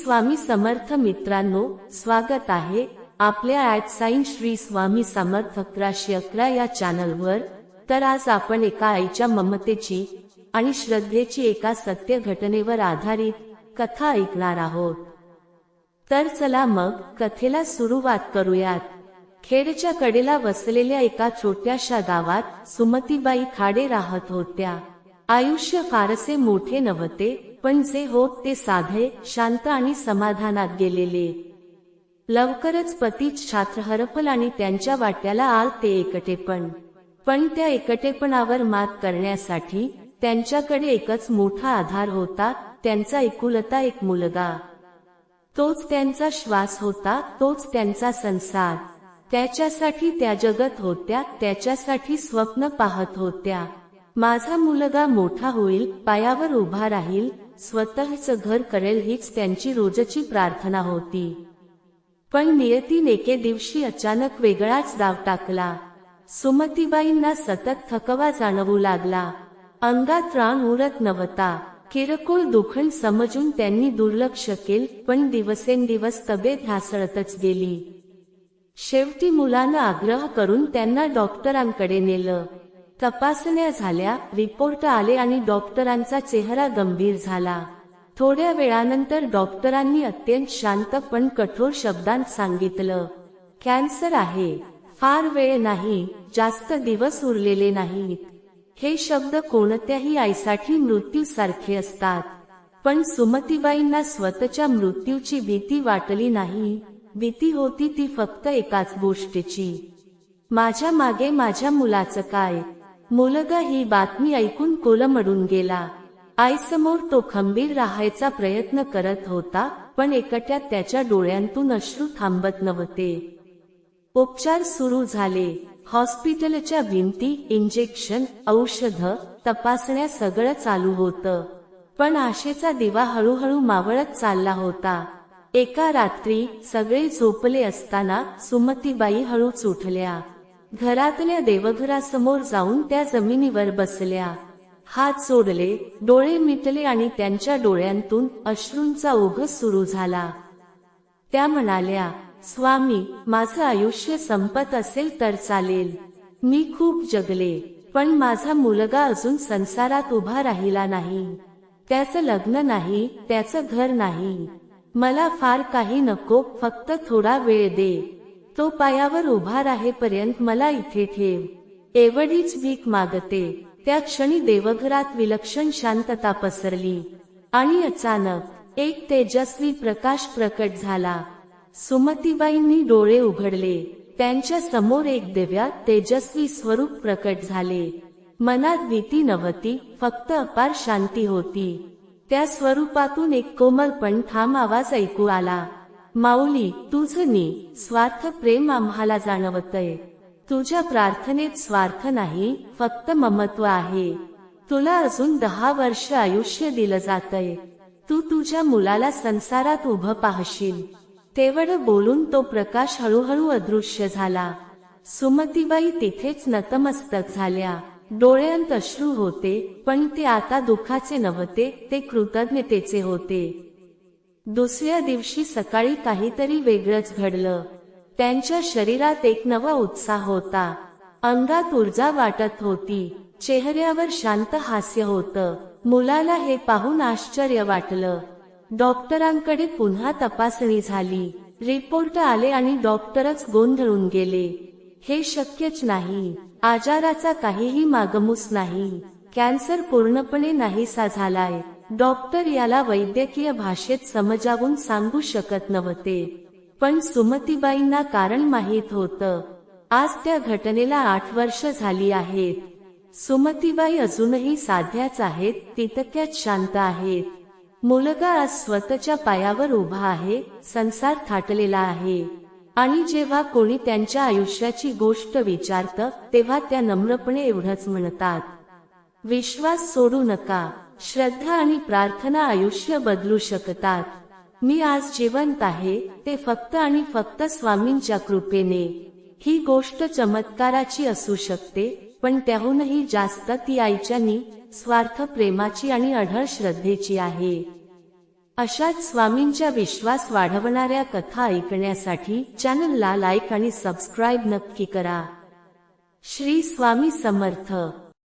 स्वामी समर्थ मित्रांनो, स्वागत आहे आपल्या श्री स्वामी समर्थ 1111 या चॅनलवर। तर आज आपण एका आईच्या ममतेची आणि श्रद्धेची एका सत्य घटनेवर आधारित कथा ऐकणार आहोत। तर चला मग कथेला सुरुवात करूयात। खेडच्या कडेला वसलेल्या एका छोट्याशा गावात सुमतीबाई खाडे राहत होत्या। आयुष्य फारसे मोठे नव्हते, पण जे होत ते साधे, शांत आणि समाधानात गेलेले। लवकरच पतीच छात्र हरपल आणि त्यांच्या वाट्याला आल ते एकटेपण। पण त्या एकटेपणावर मात करण्यासाठी त्यांच्याकडे एकच मोठा आधार होता, त्यांचा एकुलता एक मुलगा। तोच त्यांचा श्वास होता, तोच त्यांचा संसार। त्याच्यासाठी त्या जगत होत्या, त्याच्यासाठी स्वप्न पाहत होत्या। माझा मुलगा मोठा होईल, पायावर उभा राहील, स्वतःचं घर करेल हीच त्यांची रोजची प्रार्थना होती। पण नियतीने एके दिवशी अचानक वेगळाच डाव टाकला। सुमतीबाईंना सतत थकवा जाणवू लागला, अंगात रान उरत नव्हता। किरकोळ दुखण समजून त्यांनी दुर्लक्ष केले, पण दिवसेंदिवस तब्येत ढासळतच गेली। शेवटी मुलानं आग्रह करून त्यांना डॉक्टरांकडे नेलं। तपासण्या झाल्या, रिपोर्ट आले आणि डॉक्टरांचा चेहरा गंभीर झाला। थोड्या वेळानंतर डॉक्टरांनी अत्यंत शांत पण कठोर शब्दांत सांगितलं, कॅन्सर आहे, फार वेळ नाही, जास्त दिवस उरलेले नाहीत। हे शब्द कोणत्याही आईसाठी मृत्यूसारखे असतात, पण सुमतीबाईंना स्वतःच्या मृत्यूची भीती वाटली नाही। भीती होती ती फक्त एकाच गोष्टीची, माझ्या मागे माझ्या मुलाचं काय। मुलगा ही बातमी ऐकून कोलमडून गेला। आईसमोर तो खंबीर राहायचा प्रयत्न करत होता, पण एकट्यात त्याच्या डोळ्यांतून अश्रू थांबत नव्हते। उपचार सुरू झाले, हॉस्पिटलच्या भिंती, इंजेक्शन, औषधं, तपासण्या सगळं चालू होतं। पण आशेचा दिवा हळूहळू मावळत चालला होता। एका रात्री सगळे झोपले असताना सुमतीबाई हळूच उठल्या। घरातल्या देवघरासमोर जाऊन त्या जमिनीवर बसल्या, हात जोडले, डोळे मिटले आणि त्यांच्या डोळ्यांतून अश्रूंचा ओघ सुरू झाला। त्या म्हणाल्या, स्वामी, माझं आयुष्य संपत असेल तर चालेल, मी खूप जगले, पण माझा मुलगा अजून संसारात उभा राहिला नाही। त्याचं लग्न नाही, त्याचं घर नाही। मला फार काही नको, फक्त थोडा वेळ दे। तो पायावर उभा राहेपर्यंत मला इथे ठेव, एवढीच भीक मागते। त्या क्षणी देवघरात विलक्षण शांतता पसरली आणि अचानक एक तेजस्वी प्रकाश प्रकट झाला। सुमतीबाईंनी डोळे उघडले, त्यांच्या समोर एक दिव्य तेजस्वी स्वरूप प्रकट झाले। मनात भीती नव्हती, फक्त अपार शांती होती। त्या स्वरूपातून एक कोमल पण ठाम आवाज ऐकू आला, माऊली, तुझं निस्वार्थ प्रेम आम्हाला जाणवतंय। तुझ्या प्रार्थनेत स्वार्थ नाही, फक्त ममत्व आहे। तुला अजून 10 वर्ष आयुष्य दिलं जातंय, तू तुझ्या मुलाला संसारात उभं पाहशील। तेवढं बोलून तो प्रकाश हळूहळू अदृश्य झाला। सुमतीबाई तिथेच नतमस्तक झाल्या। डोळ्यांत अश्रू होते, पण ते आता दुःखाचे नव्हते, ते कृतज्ञतेचे होते। दुसऱ्या दिवशी सकाळी काहीतरी वेगळंच घडलं। त्यांच्या शरीरात एक नवा उत्साह होता, अंगात ऊर्जा वाटत होती, चेहऱ्यावर शांत हास्य होतं। मुलाला हे पाहून आश्चर्य वाटलं। डॉक्टरांकडे पुन्हा तपासणी झाली, रिपोर्ट आले आणि डॉक्टरच गोंधळून गेले। हे शक्यच नाही, आजाराचा काहीही मागमूस नाही, कॅन्सर पूर्णपणे नाहीसा झालाय। डॉक्टर याला वैद्यकीय भाषेत समजावून सांगू शकत नव्हते, पण सुमतीबाईंना कारण माहीत होतं। आज त्या घटनेला 8 वर्ष झाली आहेत। सुमतीबाई अजूनही साध्याच आहेत, तितक्याच शांत आहेत। मुलगा आज स्वतःच्या पायावर उभा आहे, संसार थाटलेला आहे। आणि जेव्हा कोणी त्यांच्या आयुष्याची गोष्ट विचारतं, तेव्हा त्या नम्रपणे एवढंच म्हणतात, विश्वास सोडू नका, श्रद्धा आणि प्रार्थना आयुष्य बदलू शकतात। मी आज जिवंत आहे, ते फक्त आणि फक्त स्वामींच्या कृपेने। ही गोष्ट चमत्काराची असू शकते, पण त्याहूनही जास्त ती आईच्या निस्वार्थ प्रेमाची आणि अढळ श्रद्धेची आहे। अशाच स्वामींच्या विश्वास वाढवणाऱ्या कथा ऐकण्यासाठी चॅनलला लाईक आणि सबस्क्राईब नक्की करा. श्री स्वामी समर्थ.